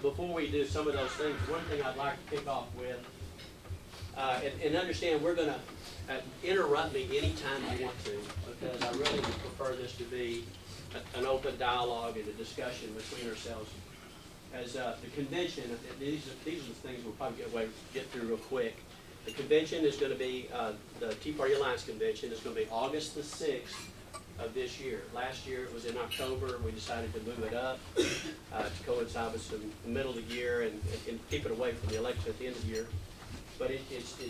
before we do some of those things, one thing I'd like to kick off with, and understand we're going to interrupt me anytime you want to, because I really prefer this to be an open dialogue and a discussion between ourselves. As the convention, these are the things we'll probably get through real quick. The convention is going to be, the Tea Party Alliance convention is going to be August the 6th of this year. Last year it was in October. We decided to move it up to coincide with the middle of the year and keep it away from the election at the end of the year. But it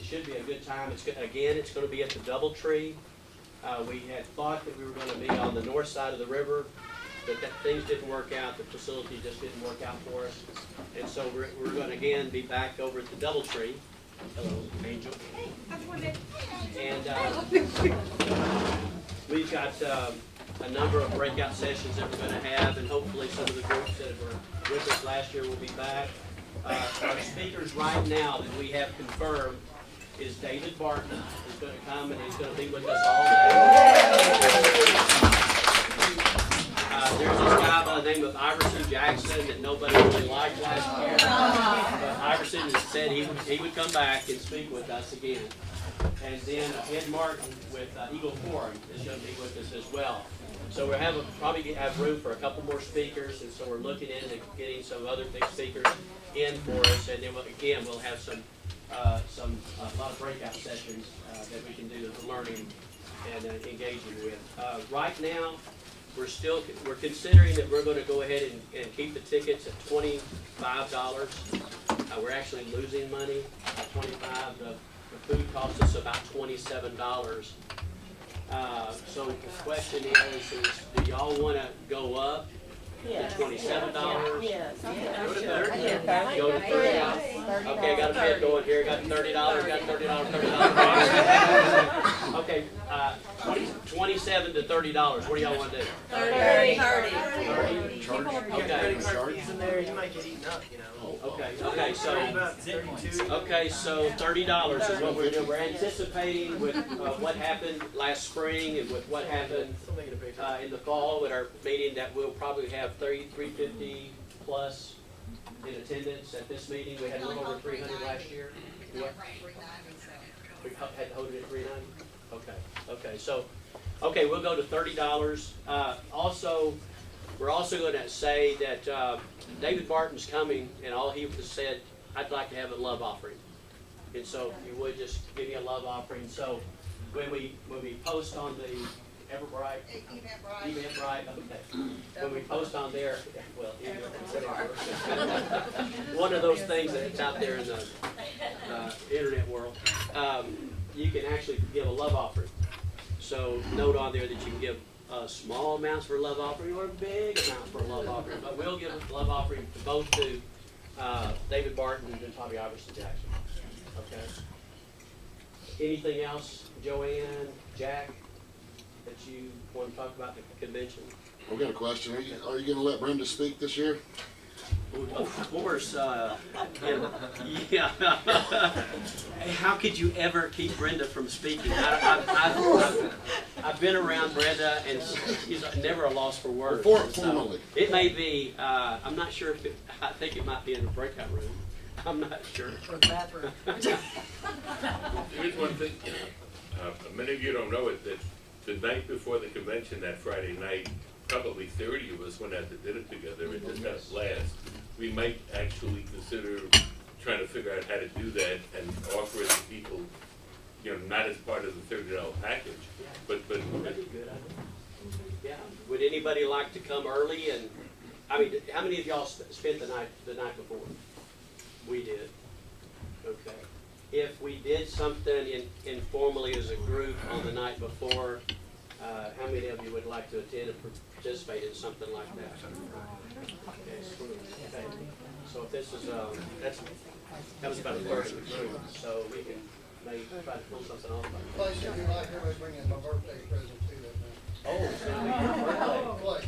should be a good time. It's going to be at the DoubleTree. We had thought that we were going to be on the north side of the river, but things didn't work out. The facility just didn't work out for us. And so we're going to again be back over at the DoubleTree. Hello, Angel. And we've got a number of breakout sessions that we're going to have, and hopefully some of the groups that were with us last year will be back. Our speakers right now that we have confirmed is David Barton. He's going to come and he's going to be with us all day. There's this guy by the name of Iverson Jackson that nobody really liked last year. But Iverson has said he would come back and speak with us again. And then Ed Martin with Eagle Forum is going to be with us as well. So we'll probably have room for a couple more speakers, and so we're looking into getting some other big speakers in for us. And then we'll have a lot of breakout sessions that we can do the learning and engaging with. Right now, we're considering that we're going to go ahead and keep the tickets at $25. We're actually losing money at $25. The food costs us about $27. So the question is do y'all want to go up to $27? Yes. Go to $30. Go to $30. Okay, I got a bid going here. Got $30. Got $30. $30. Okay, 27 to $30. What do y'all want to do? 30. Okay. You might get eaten up, you know. Okay, so $30 is what we're doing. We're anticipating with what happened last spring and with what happened in the fall at our meeting that we'll probably have 350 plus in attendance at this meeting. We had a little over 300 last year. What? We had to hold it at 390? Okay, so we'll go to $30. We're also going to say that David Barton's coming, and all he said, I'd like to have a love offering. And so if you would just give me a love offering. So when we post on the Eventbrite, okay. When we post on there, well, one of those things that's out there in the internet world, you can actually give a love offering. So note on there that you can give small amounts for a love offering or big amounts for a love offering. But we'll give a love offering to both to David Barton and then probably Iverson Jackson. Okay. Anything else, Joanne, Jack, that you want to talk about the convention? I've got a question. Are you going to let Brenda speak this year? Of course. Yeah. How could you ever keep Brenda from speaking? I've been around Brenda, and she's never a loss for words. Formally. It may be, I'm not sure I think it might be in the breakout room. I'm not sure. Or the bathroom. Here's one thing, many of you don't know it, that the night before the convention, that Friday night, probably 30 of us went out to dinner together and just had a blast. We might actually consider trying to figure out how to do that and offer it to people, not as part of the $30 package, but That'd be good. Yeah. Would anybody like to come early? And I mean, how many of y'all spent the night before? We did. Okay. If we did something informally as a group on the night before, how many of you would like to attend and participate in something like that? Okay. So if this is, that was about a third of the group, so we can maybe try to pull something off. Place if you like, everybody bring in my birthday present too that night. Oh, it's going to be your birthday. Place.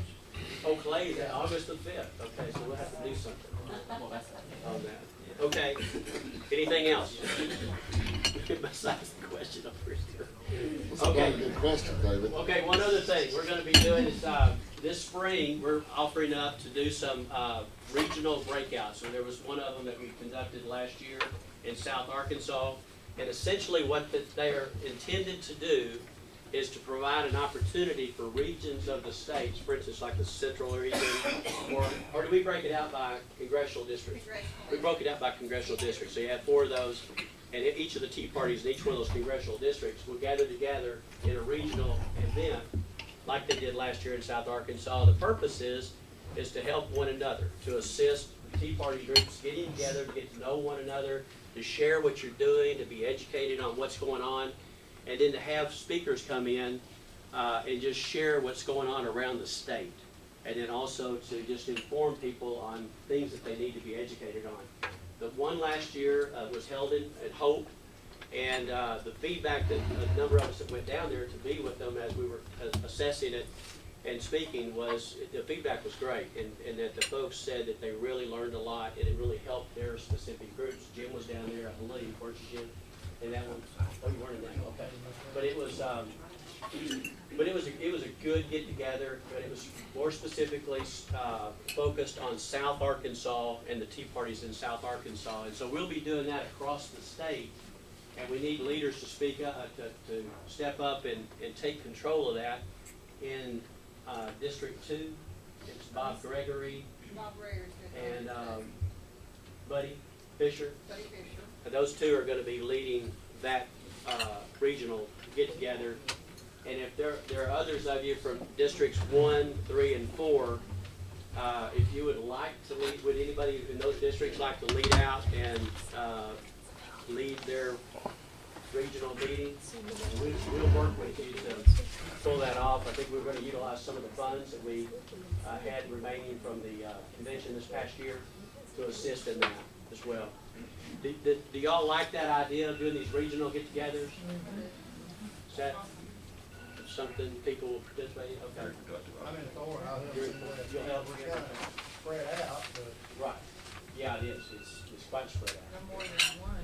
Oh, Clay, is that August the 5th? Okay, so we'll have to do something on that. Okay. Anything else? Besides the question over here. That's a very good question, David. Okay, one other thing we're going to be doing is this spring, we're offering up to do some regional breakouts. So there was one of them that we conducted last year in South Arkansas. And essentially what they are intended to do is to provide an opportunity for regions of the states, for instance, like the central region, or do we break it out by congressional districts? We broke it out by congressional districts. So you have 4 of those, and each of the Tea Parties in each one of those congressional districts will gather together in a regional event like they did last year in South Arkansas. The purpose is to help one another, to assist the Tea Party groups getting together, to get to know one another, to share what you're doing, to be educated on what's going on, and then to have speakers come in and just share what's going on around the state. And then also to just inform people on things that they need to be educated on. The one last year was held at Hope, and the feedback that a number of us that went down there to be with them as we were assessing it and speaking was, the feedback was great, and that the folks said that they really learned a lot, and it really helped their specific groups. Jim was down there, I believe, weren't you, Jim? And that one, oh, you weren't in that, okay. But it was a good get together, but it was more specifically focused on South Arkansas and the Tea Parties in South Arkansas. And so we'll be doing that across the state, and we need leaders to speak up, to step up and take control of that. In District 2, it's Bob Gregory and Buddy Fisher. Those 2 are going to be leading that regional get-together. And if there are others of you from Districts 1, 3, and 4, if you would like to lead, would anybody in those districts like to lead out and lead their regional meetings? We'll work with you to pull that off. I think we're going to utilize some of the funds that we had remaining from the convention this past year to assist in that as well. Do y'all like that idea of doing these regional get-togethers? Is that something people will participate in? Okay. I'm in Thor, I'll help You'll you. help? We're kind of spread out, but. Right. Yeah, it is. It's quite spread out. No more than one.